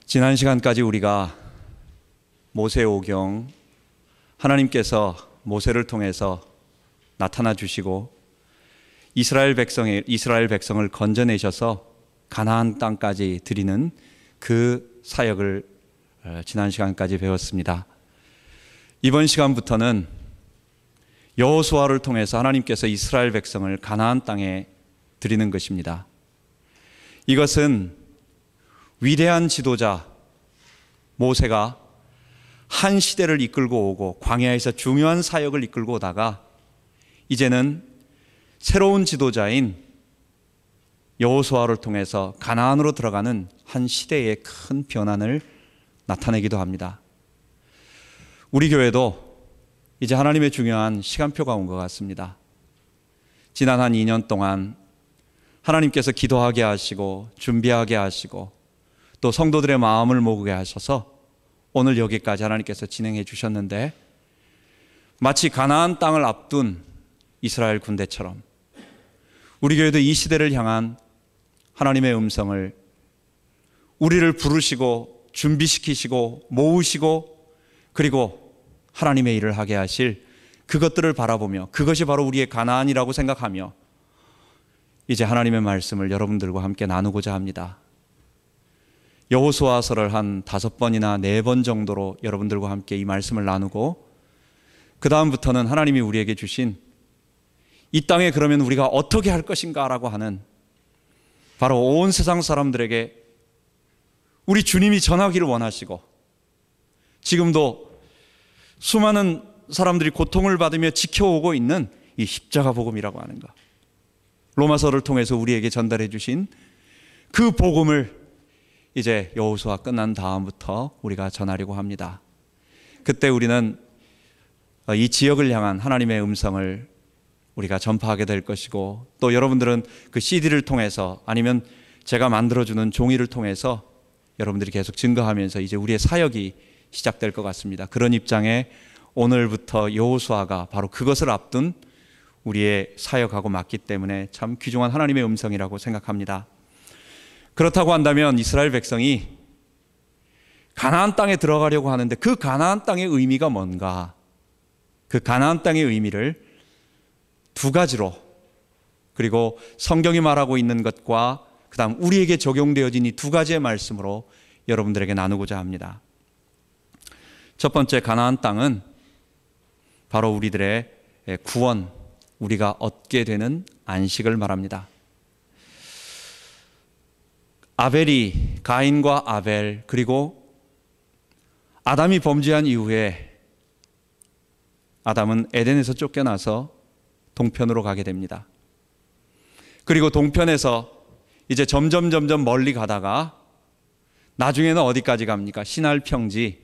지난 시간까지 우리가 모세오경, 하나님께서 모세를 통해서 나타나 주시고 이스라엘 백성을 건져내셔서 가나안 땅까지 드리는 그 사역을 지난 시간까지 배웠습니다. 이번 시간부터는 여호수아를 통해서 하나님께서 이스라엘 백성을 가나안 땅에 드리는 것입니다. 이것은 위대한 지도자 모세가 한 시대를 이끌고 오고 광야에서 중요한 사역을 이끌고 오다가 이제는 새로운 지도자인 여호수아를 통해서 가나안으로 들어가는 한 시대의 큰 변환을 나타내기도 합니다. 우리 교회도 이제 하나님의 중요한 시간표가 온 것 같습니다. 지난 한 2년 동안 하나님께서 기도하게 하시고 준비하게 하시고 또 성도들의 마음을 모으게 하셔서 오늘 여기까지 하나님께서 진행해 주셨는데, 마치 가나안 땅을 앞둔 이스라엘 군대처럼 우리 교회도 이 시대를 향한 하나님의 음성을 우리를 부르시고 준비시키시고 모으시고 그리고 하나님의 일을 하게 하실 그것들을 바라보며, 그것이 바로 우리의 가나안이라고 생각하며 이제 하나님의 말씀을 여러분들과 함께 나누고자 합니다. 여호수아서를 한 5번이나 4번 정도로 여러분들과 함께 이 말씀을 나누고, 그 다음부터는 하나님이 우리에게 주신 이 땅에 그러면 우리가 어떻게 할 것인가 라고 하는, 바로 온 세상 사람들에게 우리 주님이 전하기를 원하시고 지금도 수많은 사람들이 고통을 받으며 지켜오고 있는 이 십자가 복음이라고 하는 것, 로마서를 통해서 우리에게 전달해 주신 그 복음을 이제 여호수아 끝난 다음부터 우리가 전하려고 합니다. 그때 우리는 이 지역을 향한 하나님의 음성을 우리가 전파하게 될 것이고, 또 여러분들은 그 CD를 통해서 아니면 제가 만들어주는 종이를 통해서 여러분들이 계속 증거하면서 이제 우리의 사역이 시작될 것 같습니다. 그런 입장에 오늘부터 여호수아가 바로 그것을 앞둔 우리의 사역하고 맞기 때문에 참 귀중한 하나님의 음성이라고 생각합니다. 그렇다고 한다면 이스라엘 백성이 가나안 땅에 들어가려고 하는데 그 가나안 땅의 의미가 뭔가, 그 가나안 땅의 의미를 2가지로, 그리고 성경이 말하고 있는 것과 그 다음 우리에게 적용되어진 이 2가지의 말씀으로 여러분들에게 나누고자 합니다. 첫 번째, 가나안 땅은 바로 우리들의 구원, 우리가 얻게 되는 안식을 말합니다. 아벨이, 가인과 아벨, 그리고 아담이 범죄한 이후에 아담은 에덴에서 쫓겨나서 동편으로 가게 됩니다. 그리고 동편에서 이제 점점 멀리 가다가 나중에는 어디까지 갑니까? 시날 평지,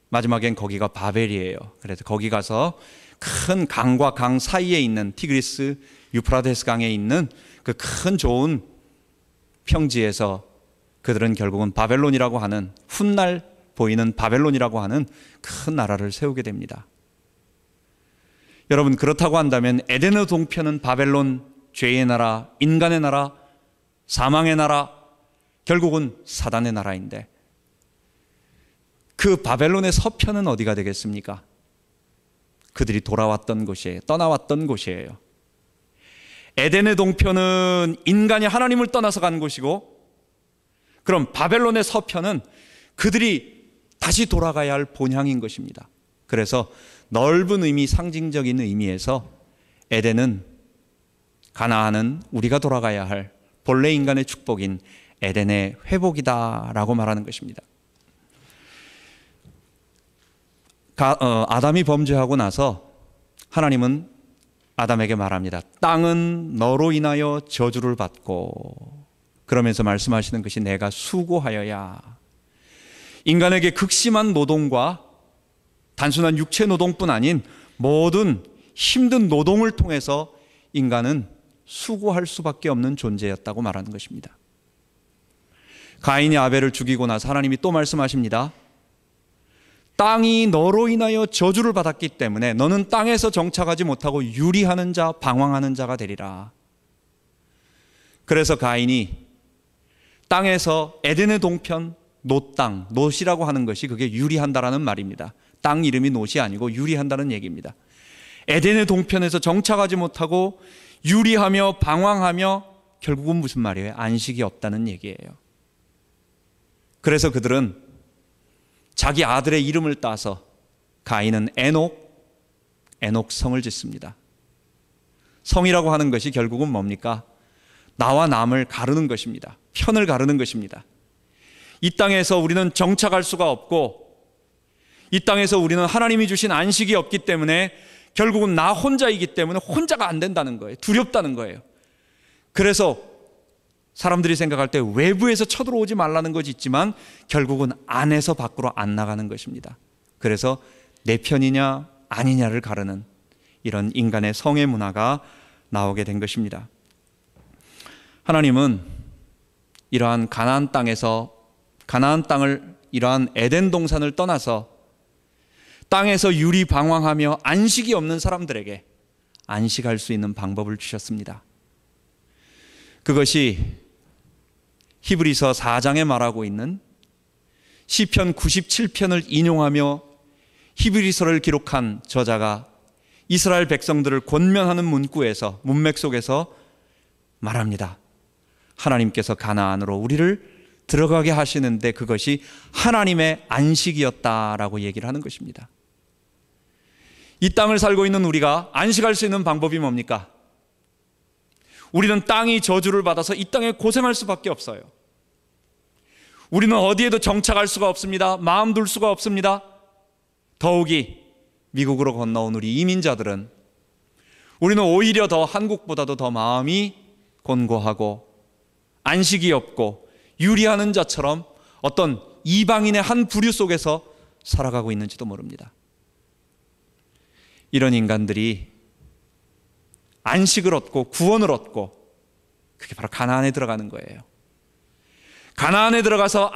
마지막엔 거기가 바벨이에요. 그래서 거기 가서 큰 강과 강 사이에 있는 티그리스 유프라데스 강에 있는 그 큰 좋은 평지에서 그들은 결국은 바벨론이라고 하는, 훗날 보이는 바벨론이라고 하는 큰 나라를 세우게 됩니다. 여러분, 그렇다고 한다면 에덴의 동편은 바벨론, 죄의 나라, 인간의 나라, 사망의 나라, 결국은 사단의 나라인데 그 바벨론의 서편은 어디가 되겠습니까? 그들이 돌아왔던 곳이에요. 떠나왔던 곳이에요. 에덴의 동편은 인간이 하나님을 떠나서 간 곳이고, 그럼 바벨론의 서편은 그들이 다시 돌아가야 할 본향인 것입니다. 그래서 넓은 의미, 상징적인 의미에서 에덴은, 가나안은 우리가 돌아가야 할 본래 인간의 축복인 에덴의 회복이다라고 말하는 것입니다. 아담이 범죄하고 나서 하나님은 아담에게 말합니다. 땅은 너로 인하여 저주를 받고, 그러면서 말씀하시는 것이 내가 수고하여야, 인간에게 극심한 노동과 단순한 육체 노동뿐 아닌 모든 힘든 노동을 통해서 인간은 수고할 수밖에 없는 존재였다고 말하는 것입니다. 가인이 아벨을 죽이고 나서 하나님이 또 말씀하십니다. 땅이 너로 인하여 저주를 받았기 때문에 너는 땅에서 정착하지 못하고 유리하는 자, 방황하는 자가 되리라. 그래서 가인이 땅에서 에덴의 동편, 노땅, 노시라고 하는 것이 그게 유리한다라는 말입니다. 땅 이름이 노시 아니고 유리한다는 얘기입니다. 에덴의 동편에서 정착하지 못하고 유리하며 방황하며 결국은 무슨 말이에요? 안식이 없다는 얘기예요. 그래서 그들은 자기 아들의 이름을 따서 가인은 에녹 성을 짓습니다. 성이라고 하는 것이 결국은 뭡니까? 나와 남을 가르는 것입니다. 편을 가르는 것입니다. 이 땅에서 우리는 정착할 수가 없고 이 땅에서 우리는 하나님이 주신 안식이 없기 때문에 결국은 나 혼자이기 때문에 혼자가 안 된다는 거예요. 두렵다는 거예요. 그래서 사람들이 생각할 때 외부에서 쳐들어오지 말라는 것이 있지만 결국은 안에서 밖으로 안 나가는 것입니다. 그래서 내 편이냐 아니냐를 가르는 이런 인간의 성의 문화가 나오게 된 것입니다. 하나님은 이러한 가나안 땅을 이러한 에덴 동산을 떠나서 땅에서 유리방황하며 안식이 없는 사람들에게 안식할 수 있는 방법을 주셨습니다. 그것이 히브리서 4장에 말하고 있는 시편 97편을 인용하며 히브리서를 기록한 저자가 이스라엘 백성들을 권면하는 문맥 속에서 말합니다. 하나님께서 가나안으로 우리를 들어가게 하시는데 그것이 하나님의 안식이었다라고 얘기를 하는 것입니다. 이 땅을 살고 있는 우리가 안식할 수 있는 방법이 뭡니까? 우리는 땅이 저주를 받아서 이 땅에 고생할 수밖에 없어요. 우리는 어디에도 정착할 수가 없습니다. 마음 둘 수가 없습니다. 더욱이 미국으로 건너온 우리 이민자들은 우리는 오히려 더 한국보다도 더 마음이 곤고하고 안식이 없고 유리하는 자처럼 어떤 이방인의 한 부류 속에서 살아가고 있는지도 모릅니다. 이런 인간들이 안식을 얻고 구원을 얻고 그게 바로 가나안에 들어가는 거예요. 가나안에 들어가서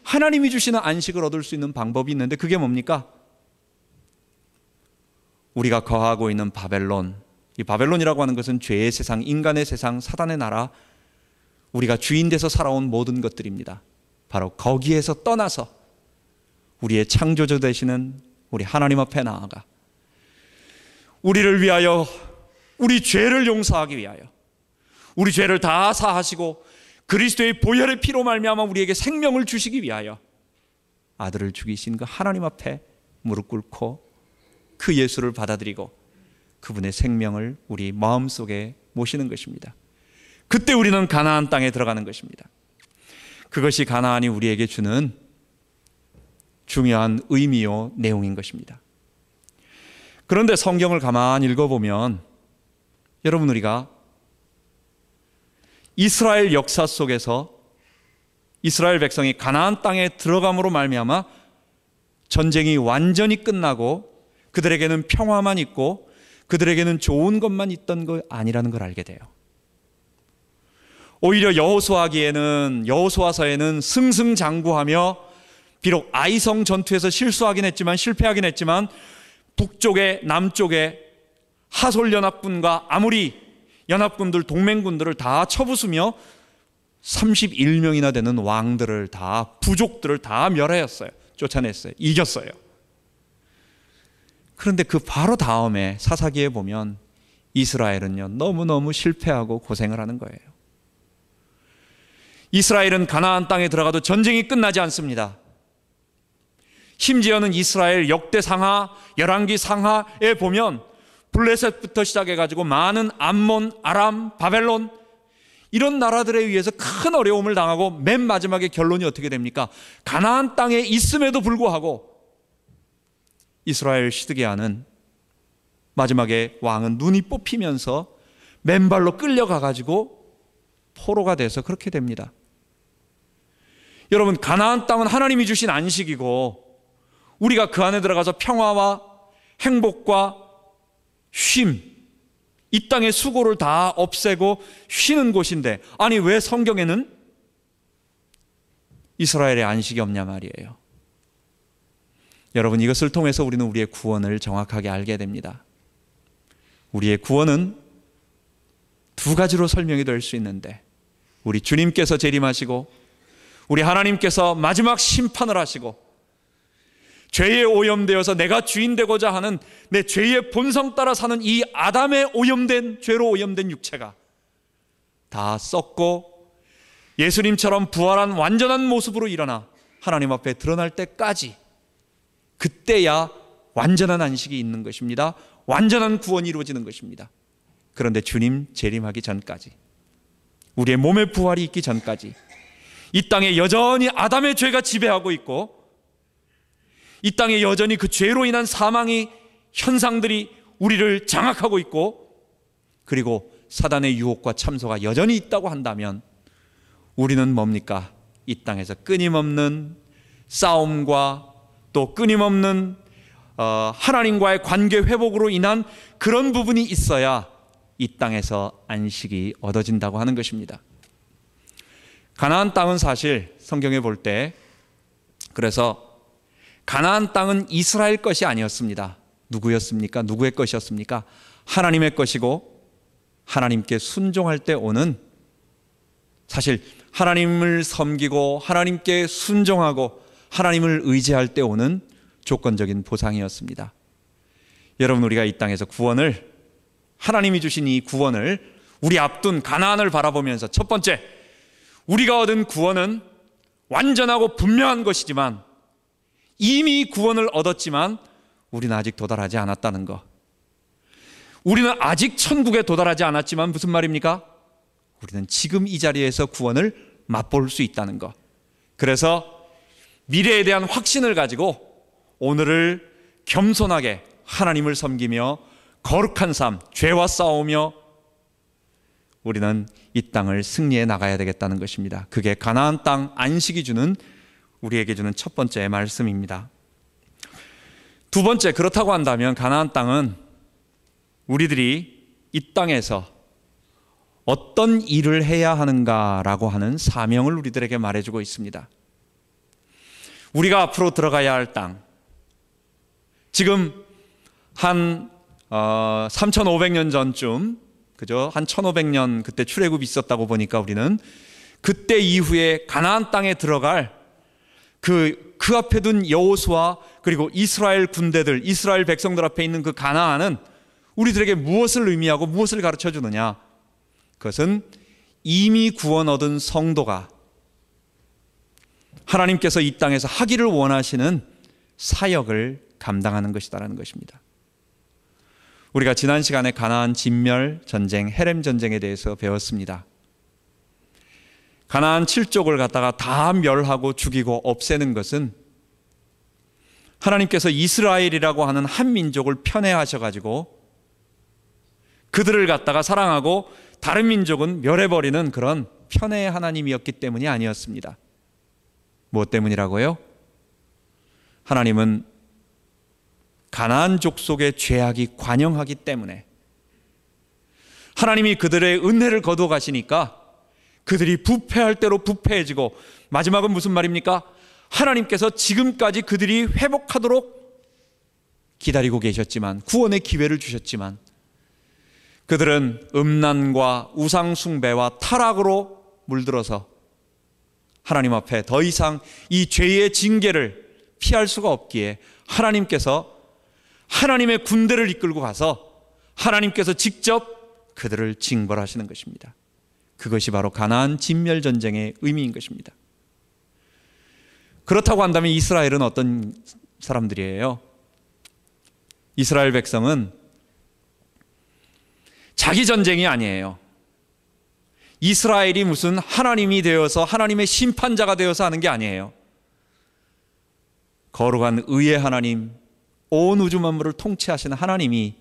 하나님이 주시는 안식을 얻을 수 있는 방법이 있는데 그게 뭡니까? 우리가 거하고 있는 바벨론, 이 바벨론이라고 하는 것은 죄의 세상, 인간의 세상, 사단의 나라, 우리가 주인 돼서 살아온 모든 것들입니다. 바로 거기에서 떠나서 우리의 창조주 되시는 우리 하나님 앞에 나아가 우리를 위하여 우리 죄를 용서하기 위하여 우리 죄를 다 사하시고 그리스도의 보혈의 피로 말미암아 우리에게 생명을 주시기 위하여 아들을 죽이신 그 하나님 앞에 무릎 꿇고 그 예수를 받아들이고 그분의 생명을 우리 마음속에 모시는 것입니다. 그때 우리는 가나안 땅에 들어가는 것입니다. 그것이 가나안이 우리에게 주는 중요한 의미요 내용인 것입니다. 그런데 성경을 가만히 읽어보면 여러분, 우리가 이스라엘 역사 속에서 이스라엘 백성이 가나안 땅에 들어감으로 말미암아 전쟁이 완전히 끝나고 그들에게는 평화만 있고 그들에게는 좋은 것만 있던 거 아니라는 걸 알게 돼요. 오히려 여호수아서에는 승승장구하며 비록 아이성 전투에서 실패하긴 했지만 북쪽에 남쪽에 하솔 연합군과 아모리 연합군들 동맹군들을 다 쳐부수며 31명이나 되는 왕들을 다 부족들을 다 멸하였어요. 쫓아냈어요. 이겼어요. 그런데 그 바로 다음에 사사기에 보면 이스라엘은요 너무너무 실패하고 고생을 하는 거예요. 이스라엘은 가나안 땅에 들어가도 전쟁이 끝나지 않습니다. 심지어는 이스라엘 역대상하, 열왕기 상하에 보면 블레셋부터 시작해가지고 많은 암몬, 아람, 바벨론 이런 나라들에 의해서 큰 어려움을 당하고 맨 마지막에 결론이 어떻게 됩니까? 가나안 땅에 있음에도 불구하고 이스라엘 시드기야는 마지막에 왕은 눈이 뽑히면서 맨발로 끌려가가지고 포로가 돼서 그렇게 됩니다. 여러분, 가나안 땅은 하나님이 주신 안식이고 우리가 그 안에 들어가서 평화와 행복과 쉼, 이 땅의 수고를 다 없애고 쉬는 곳인데, 아니 왜 성경에는 이스라엘의 안식이 없냐 말이에요. 여러분, 이것을 통해서 우리는 우리의 구원을 정확하게 알게 됩니다. 우리의 구원은 두 가지로 설명이 될 수 있는데, 우리 주님께서 재림하시고 우리 하나님께서 마지막 심판을 하시고 죄에 오염되어서 내가 주인 되고자 하는 내 죄의 본성 따라 사는 이 아담의 오염된, 죄로 오염된 육체가 다 썩고 예수님처럼 부활한 완전한 모습으로 일어나 하나님 앞에 드러날 때까지, 그때야 완전한 안식이 있는 것입니다. 완전한 구원이 이루어지는 것입니다. 그런데 주님 재림하기 전까지, 우리의 몸의 부활이 있기 전까지 이 땅에 여전히 아담의 죄가 지배하고 있고, 이 땅에 여전히 그 죄로 인한 사망의 현상들이 우리를 장악하고 있고, 그리고 사단의 유혹과 참소가 여전히 있다고 한다면 우리는 뭡니까? 이 땅에서 끊임없는 싸움과 또 끊임없는 하나님과의 관계 회복으로 인한 그런 부분이 있어야 이 땅에서 안식이 얻어진다고 하는 것입니다. 가나안 땅은 사실 성경에 볼 때, 그래서 가나안 땅은 이스라엘 것이 아니었습니다. 누구였습니까? 누구의 것이었습니까? 하나님의 것이고, 하나님께 순종할 때 오는, 사실 하나님을 섬기고 하나님께 순종하고 하나님을 의지할 때 오는 조건적인 보상이었습니다. 여러분, 우리가 이 땅에서 구원을, 하나님이 주신 이 구원을, 우리 앞둔 가나안을 바라보면서 첫 번째, 우리가 얻은 구원은 완전하고 분명한 것이지만, 이미 구원을 얻었지만 우리는 아직 도달하지 않았다는 것. 우리는 아직 천국에 도달하지 않았지만 무슨 말입니까? 우리는 지금 이 자리에서 구원을 맛볼 수 있다는 것. 그래서 미래에 대한 확신을 가지고 오늘을 겸손하게 하나님을 섬기며 거룩한 삶, 죄와 싸우며 우리는 이 땅을 승리해 나가야 되겠다는 것입니다. 그게 가나안 땅 안식이 주는, 우리에게 주는 첫 번째 말씀입니다. 두 번째, 그렇다고 한다면 가나안 땅은 우리들이 이 땅에서 어떤 일을 해야 하는가라고 하는 사명을 우리들에게 말해주고 있습니다. 우리가 앞으로 들어가야 할 땅, 지금 한 3,500년 전쯤, 그죠? 한 1,500년 그때 출애굽이 있었다고 보니까 우리는 그때 이후에 가나안 땅에 들어갈 그 앞에 둔 여호수아, 그리고 이스라엘 군대들, 이스라엘 백성들 앞에 있는 그 가나안은 우리들에게 무엇을 의미하고 무엇을 가르쳐 주느냐? 그것은 이미 구원 얻은 성도가 하나님께서 이 땅에서 하기를 원하시는 사역을 감당하는 것이다라는 것입니다. 우리가 지난 시간에 가나안 진멸 전쟁, 헤렘 전쟁에 대해서 배웠습니다. 가나안 7족을 갖다가 다 멸하고 죽이고 없애는 것은 하나님께서 이스라엘이라고 하는 한 민족을 편애하셔가지고 그들을 갖다가 사랑하고 다른 민족은 멸해버리는 그런 편애의 하나님이었기 때문이 아니었습니다. 무엇 때문이라고요? 하나님은 가나안 족속의 죄악이 관영하기 때문에, 하나님이 그들의 은혜를 거두어 가시니까 그들이 부패할 대로 부패해지고, 마지막은 무슨 말입니까? 하나님께서 지금까지 그들이 회복하도록 기다리고 계셨지만, 구원의 기회를 주셨지만, 그들은 음란과 우상 숭배와 타락으로 물들어서 하나님 앞에 더 이상 이 죄의 징계를 피할 수가 없기에 하나님께서 하나님의 군대를 이끌고 가서 하나님께서 직접 그들을 징벌하시는 것입니다. 그것이 바로 가나안 진멸 전쟁의 의미인 것입니다. 그렇다고 한다면 이스라엘은 어떤 사람들이에요? 이스라엘 백성은 자기 전쟁이 아니에요. 이스라엘이 무슨 하나님이 되어서 하나님의 심판자가 되어서 하는 게 아니에요. 거룩한 의의 하나님, 온 우주 만물을 통치하시는 하나님이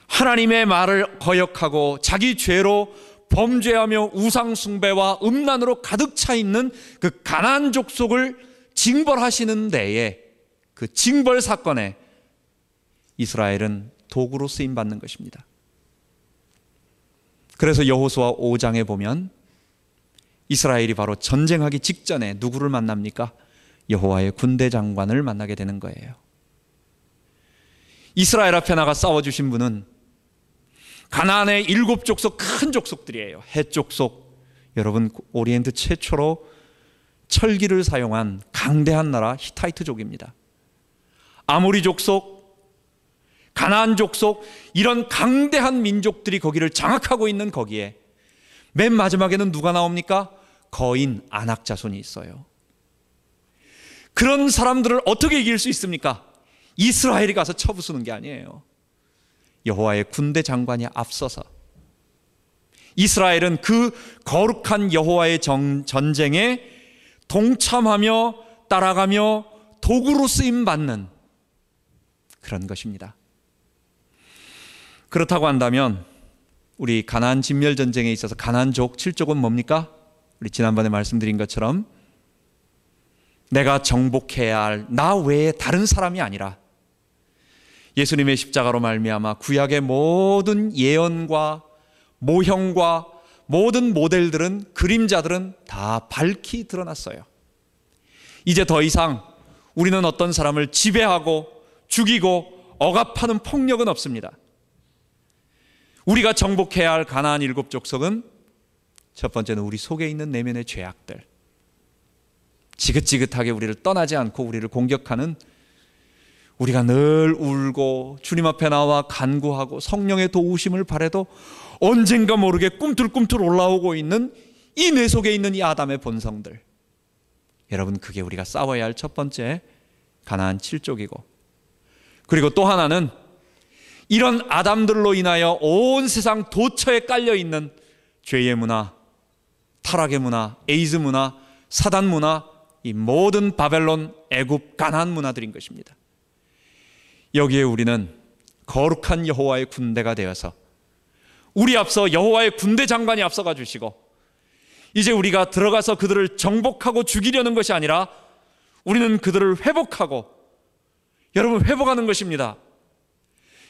하나님의 말을 거역하고 자기 죄로 범죄하며 우상 숭배와 음란으로 가득 차 있는 그 가나안 족속을 징벌하시는 데에, 그 징벌 사건에 이스라엘은 도구로 쓰임 받는 것입니다. 그래서 여호수아 5장에 보면 이스라엘이 바로 전쟁하기 직전에 누구를 만납니까? 여호와의 군대 장관을 만나게 되는 거예요. 이스라엘 앞에 나가 싸워주신 분은 가나안의 7족속 큰 족속들이에요. 헷 족속, 여러분 오리엔트 최초로 철기를 사용한 강대한 나라 히타이트족입니다. 아모리 족속, 가나안 족속, 이런 강대한 민족들이 거기를 장악하고 있는 거기에 맨 마지막에는 누가 나옵니까? 거인 아낙 자손이 있어요. 그런 사람들을 어떻게 이길 수 있습니까? 이스라엘이 가서 쳐부수는 게 아니에요. 여호와의 군대 장관이 앞서서 이스라엘은 그 거룩한 여호와의 전쟁에 동참하며 따라가며 도구로 쓰임받는 그런 것입니다. 그렇다고 한다면 우리 가나안 진멸 전쟁에 있어서 가나안족 7족은 뭡니까? 우리 지난번에 말씀드린 것처럼 내가 정복해야 할 나 외에 다른 사람이 아니라 예수님의 십자가로 말미암아 구약의 모든 예언과 모형과 모든 모델들은, 그림자들은 다 밝히 드러났어요. 이제 더 이상 우리는 어떤 사람을 지배하고 죽이고 억압하는 폭력은 없습니다. 우리가 정복해야 할 가나안 7족속은 첫 번째는 우리 속에 있는 내면의 죄악들, 지긋지긋하게 우리를 떠나지 않고 우리를 공격하는, 우리가 늘 울고 주님 앞에 나와 간구하고 성령의 도우심을 바라도 언젠가 모르게 꿈틀꿈틀 올라오고 있는 이 내 속에 있는 이 아담의 본성들, 여러분, 그게 우리가 싸워야 할 첫 번째 가나안 7족이고, 그리고 또 하나는 이런 아담들로 인하여 온 세상 도처에 깔려있는 죄의 문화, 타락의 문화, 에이즈 문화, 사단 문화, 이 모든 바벨론, 애굽, 가나안 문화들인 것입니다. 여기에 우리는 거룩한 여호와의 군대가 되어서 우리 앞서 여호와의 군대 장관이 앞서가 주시고, 이제 우리가 들어가서 그들을 정복하고 죽이려는 것이 아니라 우리는 그들을 회복하고, 여러분, 회복하는 것입니다.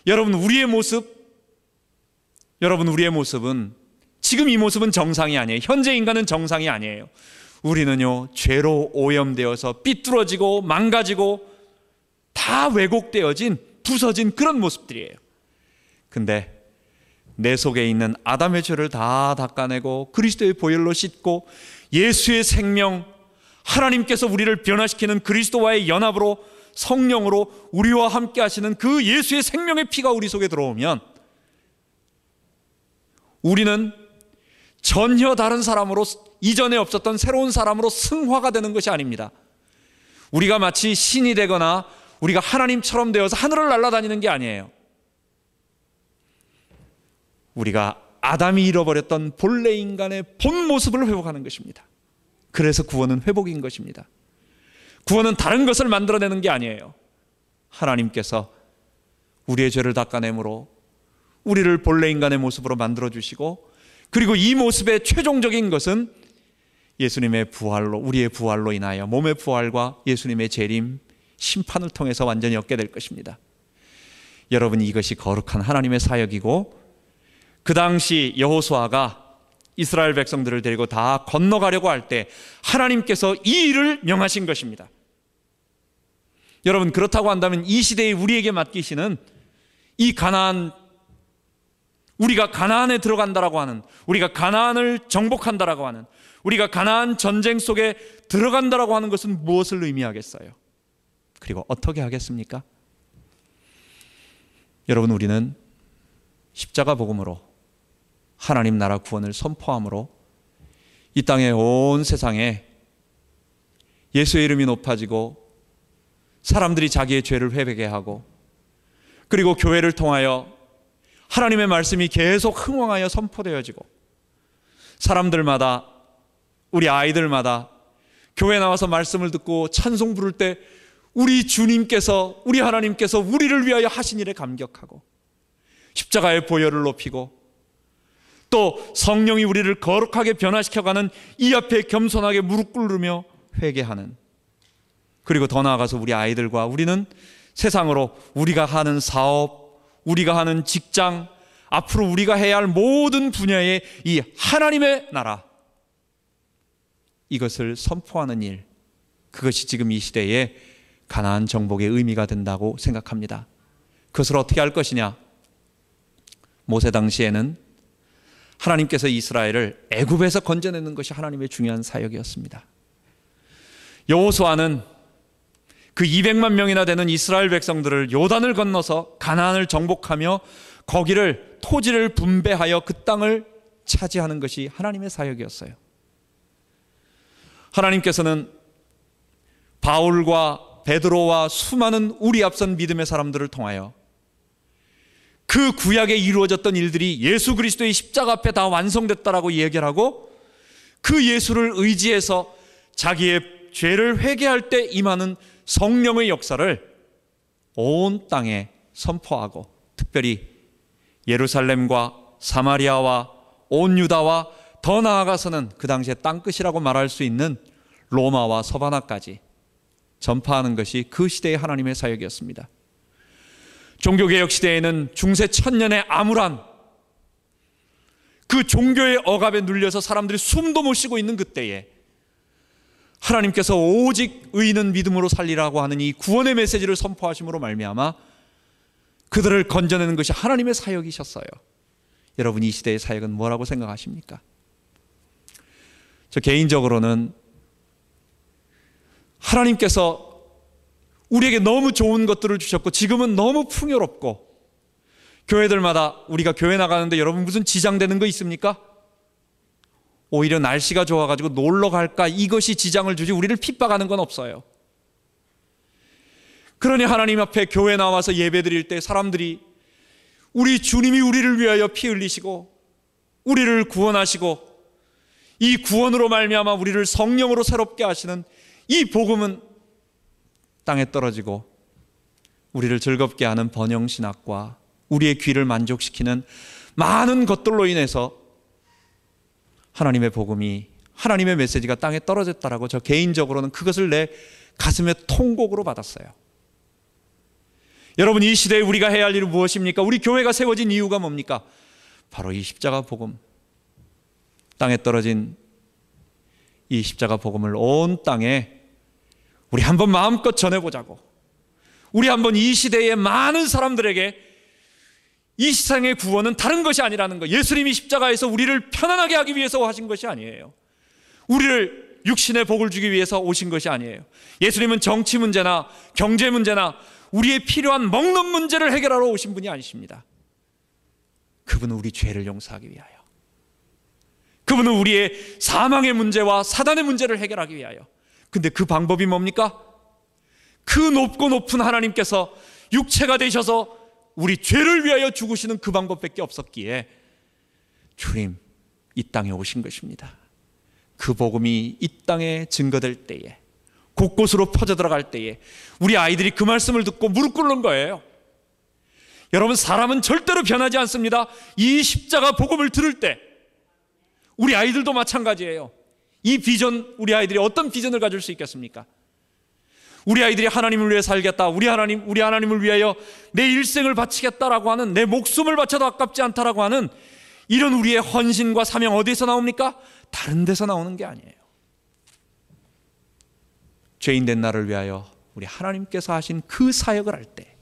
여러분, 우리의 모습은 지금 이 모습은 정상이 아니에요. 현재 인간은 정상이 아니에요. 우리는요, 죄로 오염되어서 삐뚤어지고 망가지고 다 왜곡되어진, 부서진 그런 모습들이에요. 근데 내 속에 있는 아담의 죄를 다 닦아내고 그리스도의 보혈로 씻고 예수의 생명, 하나님께서 우리를 변화시키는 그리스도와의 연합으로 성령으로 우리와 함께 하시는 그 예수의 생명의 피가 우리 속에 들어오면 우리는 전혀 다른 사람으로, 이전에 없었던 새로운 사람으로 승화가 되는 것이 아닙니다. 우리가 마치 신이 되거나 우리가 하나님처럼 되어서 하늘을 날아다니는 게 아니에요. 우리가 아담이 잃어버렸던 본래 인간의 본 모습을 회복하는 것입니다. 그래서 구원은 회복인 것입니다. 구원은 다른 것을 만들어내는 게 아니에요. 하나님께서 우리의 죄를 닦아내므로 우리를 본래 인간의 모습으로 만들어주시고, 그리고 이 모습의 최종적인 것은 예수님의 부활로, 우리의 부활로 인하여 몸의 부활과 예수님의 재림, 심판을 통해서 완전히 얻게 될 것입니다. 여러분, 이것이 거룩한 하나님의 사역이고, 그 당시 여호수아가 이스라엘 백성들을 데리고 다 건너가려고 할 때 하나님께서 이 일을 명하신 것입니다. 여러분, 그렇다고 한다면 이 시대에 우리에게 맡기시는 이 가나안, 우리가 가나안에 들어간다라고 하는, 우리가 가나안을 정복한다라고 하는, 우리가 가나안 전쟁 속에 들어간다라고 하는 것은 무엇을 의미하겠어요? 그리고 어떻게 하겠습니까? 여러분, 우리는 십자가 복음으로 하나님 나라 구원을 선포함으로 이 땅의 온 세상에 예수의 이름이 높아지고 사람들이 자기의 죄를 회개하게 하고, 그리고 교회를 통하여 하나님의 말씀이 계속 흥왕하여 선포되어지고, 사람들마다, 우리 아이들마다 교회 나와서 말씀을 듣고 찬송 부를 때 우리 주님께서, 우리 하나님께서 우리를 위하여 하신 일에 감격하고 십자가의 보혈을 높이고, 또 성령이 우리를 거룩하게 변화시켜가는 이 앞에 겸손하게 무릎 꿇으며 회개하는, 그리고 더 나아가서 우리 아이들과 우리는 세상으로 우리가 하는 사업, 우리가 하는 직장, 앞으로 우리가 해야 할 모든 분야의 이 하나님의 나라, 이것을 선포하는 일, 그것이 지금 이 시대에 가나안 정복의 의미가 된다고 생각합니다. 그것을 어떻게 할 것이냐? 모세 당시에는 하나님께서 이스라엘을 애굽에서 건져내는 것이 하나님의 중요한 사역이었습니다. 여호수아는 그 200만 명이나 되는 이스라엘 백성들을 요단을 건너서 가나안을 정복하며 거기를 토지를 분배하여 그 땅을 차지하는 것이 하나님의 사역이었어요. 하나님께서는 바울과 베드로와 수많은 우리 앞선 믿음의 사람들을 통하여 그 구약에 이루어졌던 일들이 예수 그리스도의 십자가 앞에 다 완성됐다라고 얘기를 하고 그 예수를 의지해서 자기의 죄를 회개할 때 임하는 성령의 역사를 온 땅에 선포하고 특별히 예루살렘과 사마리아와 온 유다와 더 나아가서는 그 당시에 땅끝이라고 말할 수 있는 로마와 서바나까지 전파하는 것이 그 시대의 하나님의 사역이었습니다. 종교개혁 시대에는 중세 천년의 암울한 그 종교의 억압에 눌려서 사람들이 숨도 못 쉬고 있는 그때에 하나님께서 오직 의인은 믿음으로 살리라고 하는 이 구원의 메시지를 선포하심으로 말미암아 그들을 건져내는 것이 하나님의 사역이셨어요. 여러분, 이 시대의 사역은 뭐라고 생각하십니까? 저 개인적으로는 하나님께서 우리에게 너무 좋은 것들을 주셨고 지금은 너무 풍요롭고 교회들마다 우리가 교회 나가는데 여러분 무슨 지장되는 거 있습니까? 오히려 날씨가 좋아가지고 놀러 갈까 이것이 지장을 주지 우리를 핍박하는 건 없어요. 그러니 하나님 앞에 교회 나와서 예배 드릴 때 사람들이 우리 주님이 우리를 위하여 피 흘리시고 우리를 구원하시고 이 구원으로 말미암아 우리를 성령으로 새롭게 하시는 이 복음은 땅에 떨어지고 우리를 즐겁게 하는 번영신학과 우리의 귀를 만족시키는 많은 것들로 인해서 하나님의 복음이, 하나님의 메시지가 땅에 떨어졌다라고 저 개인적으로는 그것을 내 가슴에 통곡으로 받았어요. 여러분, 이 시대에 우리가 해야 할 일은 무엇입니까? 우리 교회가 세워진 이유가 뭡니까? 바로 이 십자가 복음, 땅에 떨어진 이 십자가 복음을 온 땅에 우리 한번 마음껏 전해보자고, 우리 한번 이 시대의 많은 사람들에게 이 세상의 구원은 다른 것이 아니라는 것, 예수님이 십자가에서 우리를 편안하게 하기 위해서 하신 것이 아니에요. 우리를 육신의 복을 주기 위해서 오신 것이 아니에요. 예수님은 정치 문제나 경제 문제나 우리의 필요한 먹는 문제를 해결하러 오신 분이 아니십니다. 그분은 우리 죄를 용서하기 위하여, 그분은 우리의 사망의 문제와 사단의 문제를 해결하기 위하여. 근데 그 방법이 뭡니까? 그 높고 높은 하나님께서 육체가 되셔서 우리 죄를 위하여 죽으시는 그 방법밖에 없었기에 주님 이 땅에 오신 것입니다. 그 복음이 이 땅에 증거될 때에, 곳곳으로 퍼져들어갈 때에 우리 아이들이 그 말씀을 듣고 무릎 꿇는 거예요. 여러분, 사람은 절대로 변하지 않습니다. 이 십자가 복음을 들을 때 우리 아이들도 마찬가지예요. 이 비전, 우리 아이들이 어떤 비전을 가질 수 있겠습니까? 우리 아이들이 하나님을 위해 살겠다, 우리 하나님을 위하여 내 일생을 바치겠다라고 하는, 내 목숨을 바쳐도 아깝지 않다라고 하는 이런 우리의 헌신과 사명 어디에서 나옵니까? 다른 데서 나오는 게 아니에요. 죄인된 나를 위하여 우리 하나님께서 하신 그 사역을 할 때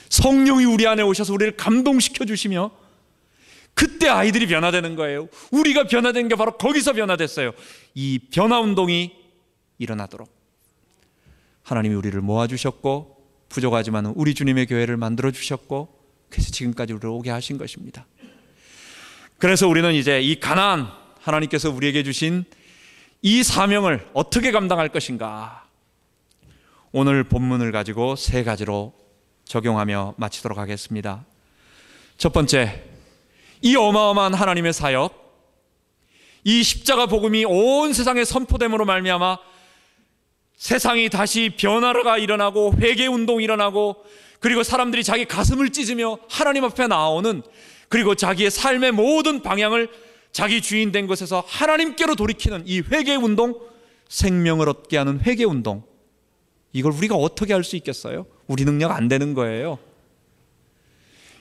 성령이 우리 안에 오셔서 우리를 감동시켜 주시며 그때 아이들이 변화되는 거예요. 우리가 변화된 게 바로 거기서 변화됐어요. 이 변화운동이 일어나도록 하나님이 우리를 모아주셨고 부족하지만 우리 주님의 교회를 만들어주셨고 그래서 지금까지 우리를 오게 하신 것입니다. 그래서 우리는 이제 이 가나안, 하나님께서 우리에게 주신 이 사명을 어떻게 감당할 것인가, 오늘 본문을 가지고 세 가지로 적용하며 마치도록 하겠습니다. 첫 번째, 이 어마어마한 하나님의 사역, 이 십자가 복음이 온 세상에 선포됨으로 말미암아 세상이 다시 변화가 일어나고 회개운동이 일어나고 그리고 사람들이 자기 가슴을 찢으며 하나님 앞에 나오는, 그리고 자기의 삶의 모든 방향을 자기 주인 된 것에서 하나님께로 돌이키는 이 회개운동, 생명을 얻게 하는 회개운동, 이걸 우리가 어떻게 할 수 있겠어요? 우리 능력 안 되는 거예요.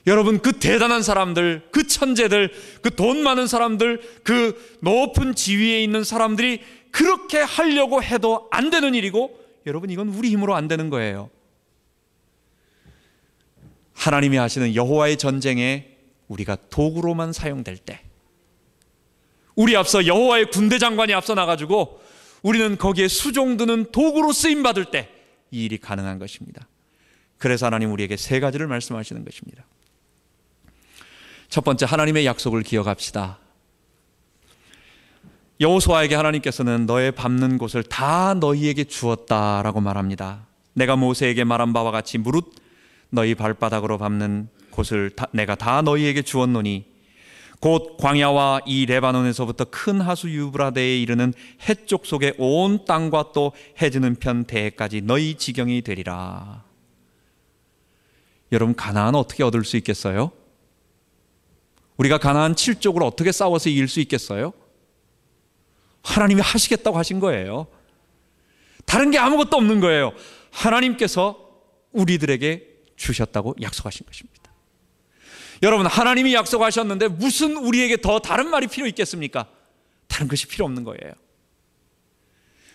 여러분, 그 대단한 사람들, 그 천재들, 그 돈 많은 사람들, 그 높은 지위에 있는 사람들이 그렇게 하려고 해도 안 되는 일이고, 여러분, 이건 우리 힘으로 안 되는 거예요. 하나님이 하시는 여호와의 전쟁에 우리가 도구로만 사용될 때, 우리 앞서 여호와의 군대 장관이 앞서 나가지고 우리는 거기에 수종드는 도구로 쓰임받을 때 이 일이 가능한 것입니다. 그래서 하나님 우리에게 세 가지를 말씀하시는 것입니다. 첫 번째, 하나님의 약속을 기억합시다. 여호수아에게 하나님께서는 너의 밟는 곳을 다 너희에게 주었다라고 말합니다. 내가 모세에게 말한 바와 같이 무릇 너희 발바닥으로 밟는 곳을 내가 다 너희에게 주었노니 곧 광야와 이 레바논에서부터 큰 하수 유브라데에 이르는 해쪽 속에 온 땅과 또 해지는 편 대해까지 너희 지경이 되리라. 여러분, 가나안 어떻게 얻을 수 있겠어요? 우리가 가나안 7족을 어떻게 싸워서 이길 수 있겠어요? 하나님이 하시겠다고 하신 거예요. 다른 게 아무것도 없는 거예요. 하나님께서 우리들에게 주셨다고 약속하신 것입니다. 여러분, 하나님이 약속하셨는데 무슨 우리에게 더 다른 말이 필요 있겠습니까? 다른 것이 필요 없는 거예요.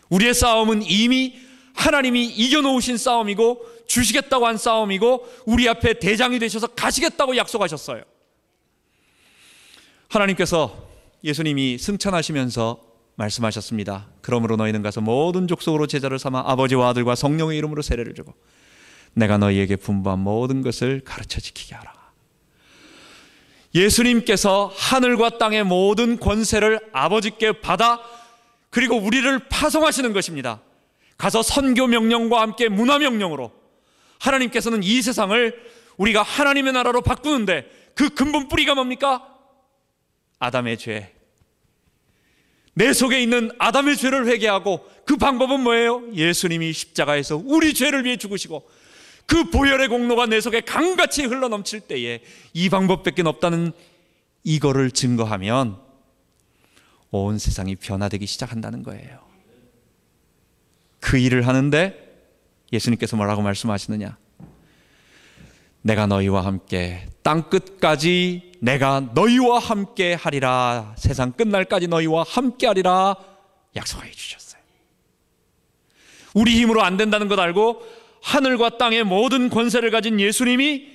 우리의 싸움은 이미 하나님이 이겨놓으신 싸움이고 주시겠다고 한 싸움이고 우리 앞에 대장이 되셔서 가시겠다고 약속하셨어요. 하나님께서 예수님이 승천하시면서 말씀하셨습니다. 그러므로 너희는 가서 모든 족속으로 제자를 삼아 아버지와 아들과 성령의 이름으로 세례를 주고 내가 너희에게 분부한 모든 것을 가르쳐 지키게 하라. 예수님께서 하늘과 땅의 모든 권세를 아버지께 받아 그리고 우리를 파송하시는 것입니다. 가서 선교 명령과 함께 문화 명령으로 하나님께서는 이 세상을 우리가 하나님의 나라로 바꾸는데 그 근본 뿌리가 뭡니까? 아담의 죄. 내 속에 있는 아담의 죄를 회개하고 그 방법은 뭐예요? 예수님이 십자가에서 우리 죄를 위해 죽으시고 그 보혈의 공로가 내 속에 강같이 흘러넘칠 때에 이 방법밖에 없다는 이거를 증거하면 온 세상이 변화되기 시작한다는 거예요. 그 일을 하는데 예수님께서 뭐라고 말씀하시느냐? 내가 너희와 함께 땅끝까지 내가 너희와 함께 하리라. 세상 끝날까지 너희와 함께 하리라 약속해 주셨어요. 우리 힘으로 안 된다는 것 알고 하늘과 땅의 모든 권세를 가진 예수님이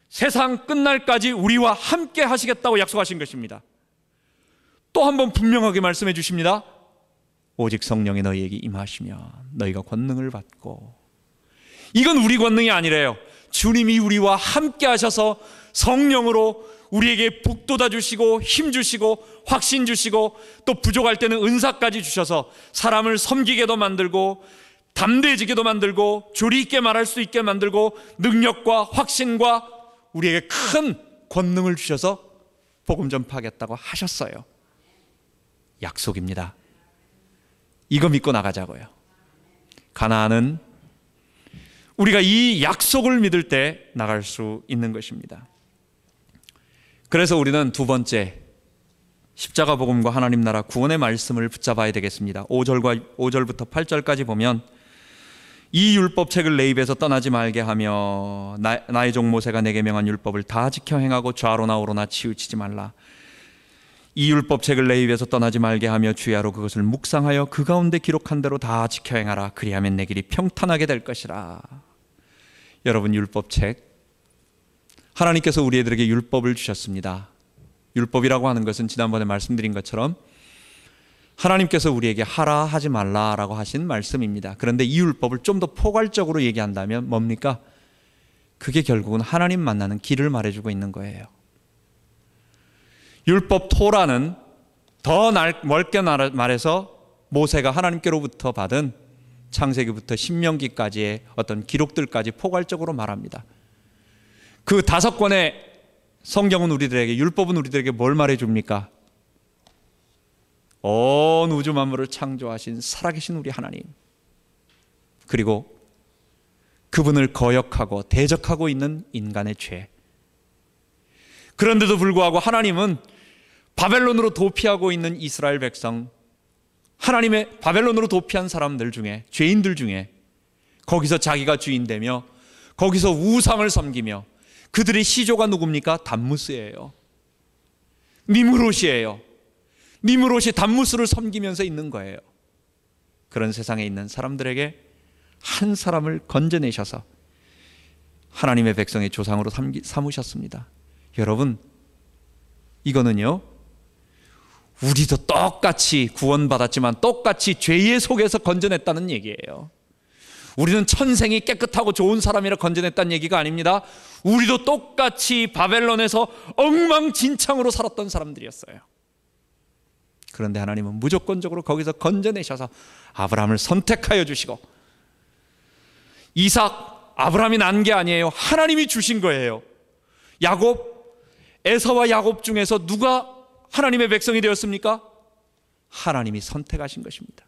세상 끝날까지 우리와 함께 하시겠다고 약속하신 것입니다. 또 한 번 분명하게 말씀해 주십니다. 오직 성령이 너희에게 임하시면 너희가 권능을 받고. 이건 우리 권능이 아니래요. 주님이 우리와 함께 하셔서 성령으로 우리에게 북돋아 주시고 힘 주시고 확신 주시고 또 부족할 때는 은사까지 주셔서 사람을 섬기게도 만들고 담대해지게도 만들고 조리 있게 말할 수 있게 만들고 능력과 확신과 우리에게 큰 권능을 주셔서 복음 전파하겠다고 하셨어요. 약속입니다. 이거 믿고 나가자고요. 가나안은 우리가 이 약속을 믿을 때 나갈 수 있는 것입니다. 그래서 우리는 두 번째 십자가 복음과 하나님 나라 구원의 말씀을 붙잡아야 되겠습니다. 5절부터 8절까지 보면 이 율법책을 내 입에서 떠나지 말게 하며 나의 종 모세가 내게 명한 율법을 다 지켜 행하고 좌로나 우로나 치우치지 말라. 이 율법책을 내 입에서 떠나지 말게 하며 주야로 그것을 묵상하여 그 가운데 기록한 대로 다 지켜 행하라. 그리하면 내 길이 평탄하게 될 것이라. 여러분, 율법책, 하나님께서 우리들에게 율법을 주셨습니다. 율법이라고 하는 것은 지난번에 말씀드린 것처럼 하나님께서 우리에게 하라 하지 말라라고 하신 말씀입니다. 그런데 이 율법을 좀 더 포괄적으로 얘기한다면 뭡니까? 그게 결국은 하나님 만나는 길을 말해주고 있는 거예요. 율법 토라는 더 넓게 말해서 모세가 하나님께로부터 받은 창세기부터 신명기까지의 어떤 기록들까지 포괄적으로 말합니다. 그 5권의 성경은 우리들에게, 율법은 우리들에게 뭘 말해줍니까? 온 우주 만물을 창조하신 살아계신 우리 하나님, 그리고 그분을 거역하고 대적하고 있는 인간의 죄. 그런데도 불구하고 하나님은 바벨론으로 도피하고 있는 이스라엘 백성, 하나님의 바벨론으로 도피한 사람들 중에, 죄인들 중에 거기서 자기가 주인 되며 거기서 우상을 섬기며, 그들의 시조가 누굽니까? 담무스예요. 니므롯이에요. 니므롯이 담무스를 섬기면서 있는 거예요. 그런 세상에 있는 사람들에게 한 사람을 건져내셔서 하나님의 백성의 조상으로 삼으셨습니다. 여러분, 이거는요, 우리도 똑같이 구원받았지만 똑같이 죄의 속에서 건져냈다는 얘기예요. 우리는 천생이 깨끗하고 좋은 사람이라 건져냈다는 얘기가 아닙니다. 우리도 똑같이 바벨론에서 엉망진창으로 살았던 사람들이었어요. 그런데 하나님은 무조건적으로 거기서 건져내셔서 아브라함을 선택하여 주시고, 이삭, 아브라함이 난 게 아니에요. 하나님이 주신 거예요. 야곱, 에사와 야곱 중에서 누가 하나님의 백성이 되었습니까? 하나님이 선택하신 것입니다.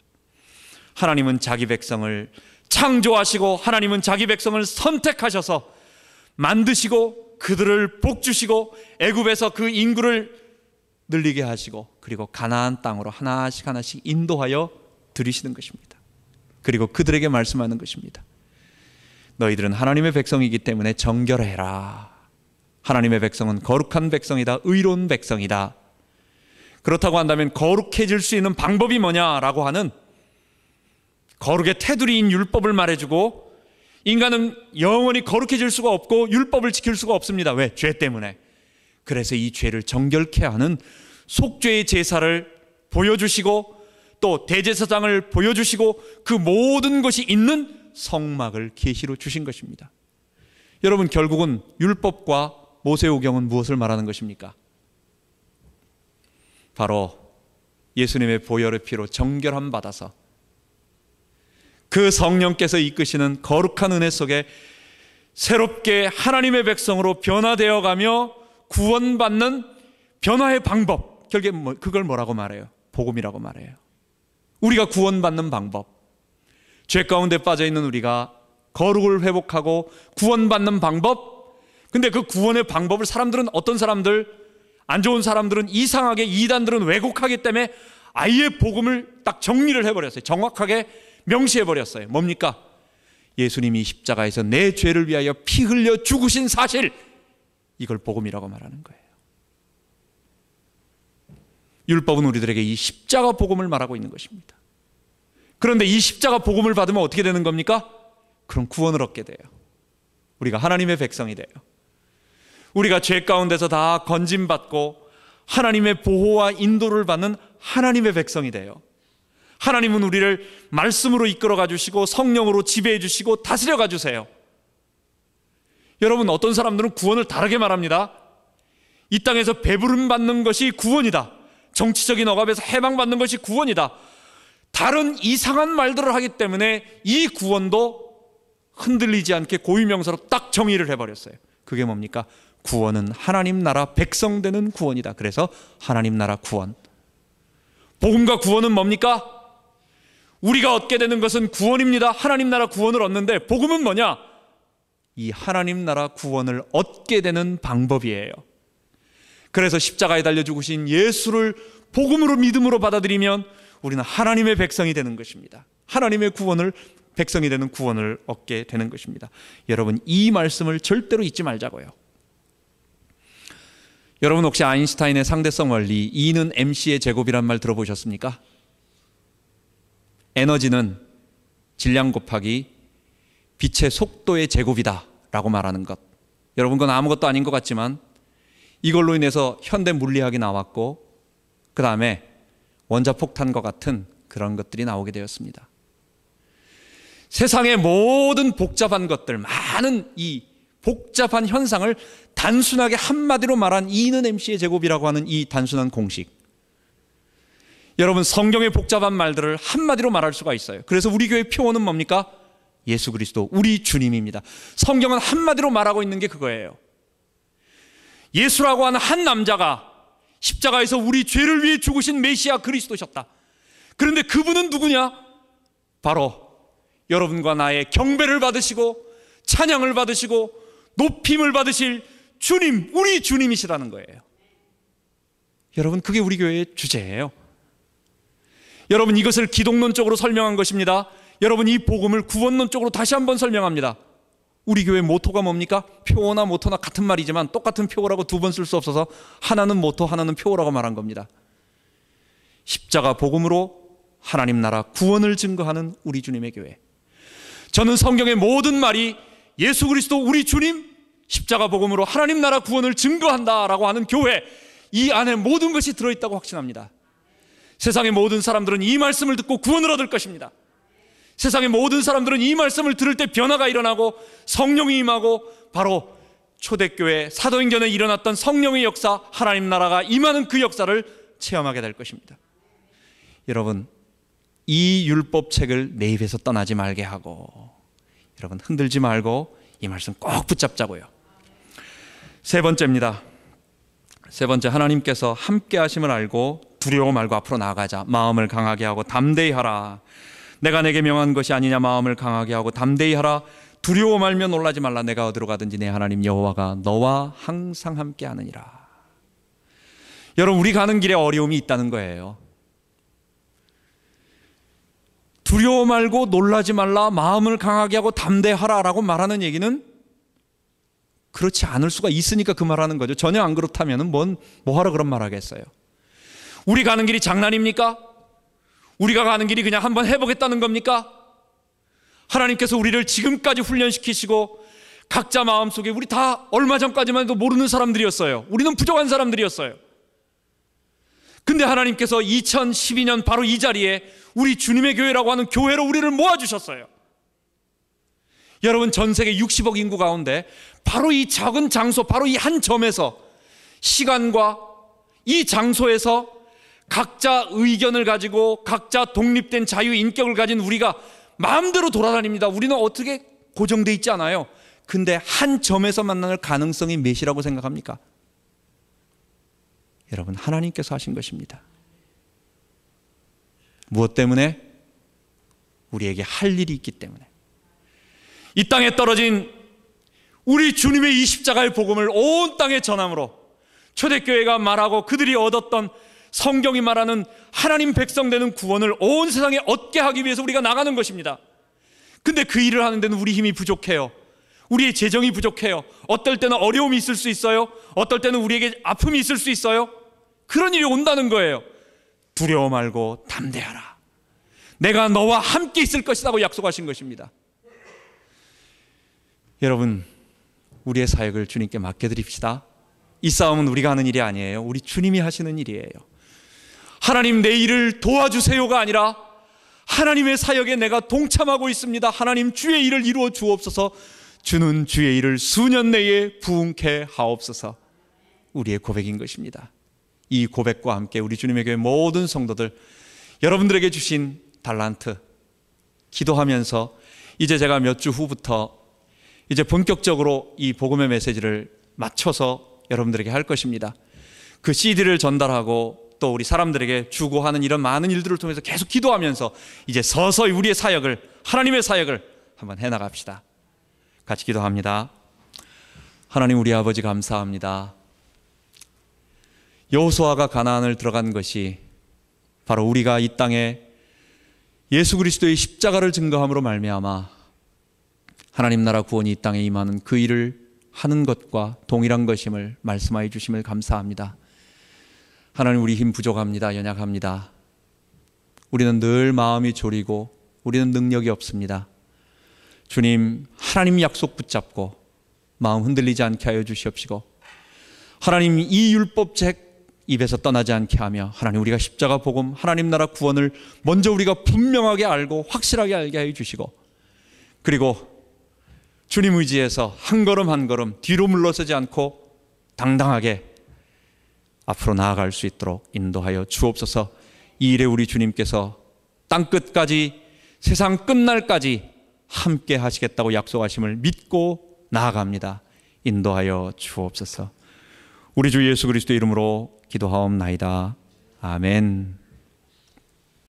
하나님은 자기 백성을 창조하시고, 하나님은 자기 백성을 선택하셔서 만드시고, 그들을 복주시고, 애굽에서 그 인구를 늘리게 하시고, 그리고 가나안 땅으로 하나씩 하나씩 인도하여 들이시는 것입니다. 그리고 그들에게 말씀하는 것입니다. 너희들은 하나님의 백성이기 때문에 정결해라. 하나님의 백성은 거룩한 백성이다. 의로운 백성이다. 그렇다고 한다면 거룩해질 수 있는 방법이 뭐냐라고 하는 거룩의 테두리인 율법을 말해주고, 인간은 영원히 거룩해질 수가 없고 율법을 지킬 수가 없습니다. 왜? 죄 때문에. 그래서 이 죄를 정결케 하는 속죄의 제사를 보여주시고, 또 대제사장을 보여주시고, 그 모든 것이 있는 성막을 계시로 주신 것입니다. 여러분, 결국은 율법과 모세오경은 무엇을 말하는 것입니까? 바로 예수님의 보혈의 피로 정결함 받아서 그 성령께서 이끄시는 거룩한 은혜 속에 새롭게 하나님의 백성으로 변화되어 가며 구원받는 변화의 방법, 결국에 그걸 뭐라고 말해요? 복음이라고 말해요. 우리가 구원받는 방법, 죄 가운데 빠져있는 우리가 거룩을 회복하고 구원받는 방법. 근데 그 구원의 방법을 사람들은, 어떤 사람들, 안 좋은 사람들은, 이상하게 이단들은 왜곡하기 때문에 아예 복음을 딱 정리를 해버렸어요. 정확하게 명시해버렸어요. 뭡니까? 예수님이 십자가에서 내 죄를 위하여 피 흘려 죽으신 사실, 이걸 복음이라고 말하는 거예요. 율법은 우리들에게 이 십자가 복음을 말하고 있는 것입니다. 그런데 이 십자가 복음을 받으면 어떻게 되는 겁니까? 그럼 구원을 얻게 돼요. 우리가 하나님의 백성이 돼요. 우리가 죄 가운데서 다 건짐받고 하나님의 보호와 인도를 받는 하나님의 백성이 돼요. 하나님은 우리를 말씀으로 이끌어가 주시고 성령으로 지배해 주시고 다스려가 주세요. 여러분, 어떤 사람들은 구원을 다르게 말합니다. 이 땅에서 배부름 받는 것이 구원이다. 정치적인 억압에서 해방받는 것이 구원이다. 다른 이상한 말들을 하기 때문에 이 구원도 흔들리지 않게 고유명사로 딱 정의를 해버렸어요. 그게 뭡니까? 구원은 하나님 나라 백성 되는 구원이다. 그래서 하나님 나라 구원. 복음과 구원은 뭡니까? 우리가 얻게 되는 것은 구원입니다. 하나님 나라 구원을 얻는데, 복음은 뭐냐? 이 하나님 나라 구원을 얻게 되는 방법이에요. 그래서 십자가에 달려 죽으신 예수를 복음으로 믿음으로 받아들이면 우리는 하나님의 백성이 되는 것입니다. 하나님의 구원을, 백성이 되는 구원을 얻게 되는 것입니다. 여러분, 이 말씀을 절대로 잊지 말자고요. 여러분, 혹시 아인슈타인의 상대성 원리, E는 mc의 제곱이란 말 들어보셨습니까? 에너지는 질량 곱하기 빛의 속도의 제곱이다 라고 말하는 것. 여러분, 그건 아무것도 아닌 것 같지만 이걸로 인해서 현대 물리학이 나왔고, 그 다음에 원자폭탄과 같은 그런 것들이 나오게 되었습니다. 세상의 모든 복잡한 것들, 많은 이 복잡한 현상을 단순하게 한마디로 말한 E는 mc의 제곱이라고 하는 이 단순한 공식. 여러분, 성경의 복잡한 말들을 한마디로 말할 수가 있어요. 그래서 우리 교회 표어는 뭡니까? 예수 그리스도, 우리 주님입니다. 성경은 한마디로 말하고 있는 게 그거예요. 예수라고 하는 한 남자가 십자가에서 우리 죄를 위해 죽으신 메시아 그리스도셨다. 그런데 그분은 누구냐? 바로 여러분과 나의 경배를 받으시고 찬양을 받으시고 높임을 받으실 주님, 우리 주님이시라는 거예요. 여러분, 그게 우리 교회의 주제예요. 여러분, 이것을 기독론적으로 설명한 것입니다. 여러분, 이 복음을 구원론적으로 다시 한번 설명합니다. 우리 교회 모토가 뭡니까? 표어나 모토나 같은 말이지만 똑같은 표어라고 두 번 쓸 수 없어서 하나는 모토, 하나는 표어라고 말한 겁니다. 십자가 복음으로 하나님 나라 구원을 증거하는 우리 주님의 교회. 저는 성경의 모든 말이 예수 그리스도 우리 주님, 십자가 복음으로 하나님 나라 구원을 증거한다라고 하는 교회, 이 안에 모든 것이 들어있다고 확신합니다. 세상의 모든 사람들은 이 말씀을 듣고 구원을 얻을 것입니다. 세상의 모든 사람들은 이 말씀을 들을 때 변화가 일어나고 성령이 임하고 바로 초대교회 사도행전에 일어났던 성령의 역사, 하나님 나라가 임하는 그 역사를 체험하게 될 것입니다. 여러분, 이 율법책을 내 입에서 떠나지 말게 하고, 여러분 흔들지 말고 이 말씀 꼭 붙잡자고요. 세 번째입니다. 세 번째, 하나님께서 함께 하심을 알고 두려워 말고 앞으로 나아가자. 마음을 강하게 하고 담대히 하라. 내가 내게 명한 것이 아니냐. 마음을 강하게 하고 담대히 하라. 두려워 말며 놀라지 말라. 내가 어디로 가든지 내 하나님 여호와가 너와 항상 함께 하느니라. 여러분, 우리 가는 길에 어려움이 있다는 거예요. 두려워 말고 놀라지 말라. 마음을 강하게 하고 담대하라 라고 말하는 얘기는 그렇지 않을 수가 있으니까 그 말하는 거죠. 전혀 안 그렇다면 뭐하러 그런 말 하겠어요. 우리 가는 길이 장난입니까? 우리가 가는 길이 그냥 한번 해보겠다는 겁니까? 하나님께서 우리를 지금까지 훈련시키시고 각자 마음속에, 우리 다 얼마 전까지만 해도 모르는 사람들이었어요. 우리는 부족한 사람들이었어요. 근데 하나님께서 2012년 바로 이 자리에 우리 주님의 교회라고 하는 교회로 우리를 모아주셨어요. 여러분, 전 세계 60억 인구 가운데 바로 이 작은 장소, 바로 이 한 점에서, 시간과 이 장소에서 각자 의견을 가지고 각자 독립된 자유 인격을 가진 우리가 마음대로 돌아다닙니다. 우리는 어떻게 고정돼 있지 않아요. 근데 한 점에서 만날 가능성이 몇이라고 생각합니까? 여러분, 하나님께서 하신 것입니다. 무엇 때문에? 우리에게 할 일이 있기 때문에. 이 땅에 떨어진 우리 주님의 이 십자가의 복음을 온 땅에 전함으로 초대교회가 말하고 그들이 얻었던 성경이 말하는 하나님 백성 되는 구원을 온 세상에 얻게 하기 위해서 우리가 나가는 것입니다. 근데 그 일을 하는 데는 우리 힘이 부족해요. 우리의 재정이 부족해요. 어떨 때는 어려움이 있을 수 있어요. 어떨 때는 우리에게 아픔이 있을 수 있어요. 그런 일이 온다는 거예요. 두려워 말고 담대하라. 내가 너와 함께 있을 것이라고 약속하신 것입니다. 여러분, 우리의 사역을 주님께 맡겨드립시다. 이 싸움은 우리가 하는 일이 아니에요. 우리 주님이 하시는 일이에요. 하나님, 내 일을 도와주세요가 아니라 하나님의 사역에 내가 동참하고 있습니다. 하나님, 주의 일을 이루어 주옵소서. 주는 주의 일을 수년 내에 부응케 하옵소서. 우리의 고백인 것입니다. 이 고백과 함께 우리 주님의 교회 모든 성도들, 여러분들에게 주신 달란트 기도하면서 이제 제가 몇 주 후부터 이제 본격적으로 이 복음의 메시지를 맞춰서 여러분들에게 할 것입니다. 그 CD를 전달하고 또 우리 사람들에게 주고 하는 이런 많은 일들을 통해서 계속 기도하면서 이제 서서히 우리의 사역을, 하나님의 사역을 한번 해나갑시다. 같이 기도합니다. 하나님, 우리 아버지 감사합니다. 여호수아가 가나안을 들어간 것이 바로 우리가 이 땅에 예수 그리스도의 십자가를 증거함으로 말미암아 하나님 나라 구원이 이 땅에 임하는 그 일을 하는 것과 동일한 것임을 말씀하여 주심을 감사합니다. 하나님, 우리 힘 부족합니다. 연약합니다. 우리는 늘 마음이 졸이고 우리는 능력이 없습니다. 주님, 하나님 약속 붙잡고 마음 흔들리지 않게 하여 주시옵시고, 하나님, 이 율법책 입에서 떠나지 않게 하며 하나님, 우리가 십자가 복음, 하나님 나라 구원을 먼저 우리가 분명하게 알고 확실하게 알게 해 주시고, 그리고 주님 의지에서 한 걸음 한 걸음 뒤로 물러서지 않고 당당하게 앞으로 나아갈 수 있도록 인도하여 주옵소서. 이 일에 우리 주님께서 땅끝까지, 세상 끝날까지 함께 하시겠다고 약속하심을 믿고 나아갑니다. 인도하여 주옵소서. 우리 주 예수 그리스도의 이름으로 기도하옵나이다. 아멘.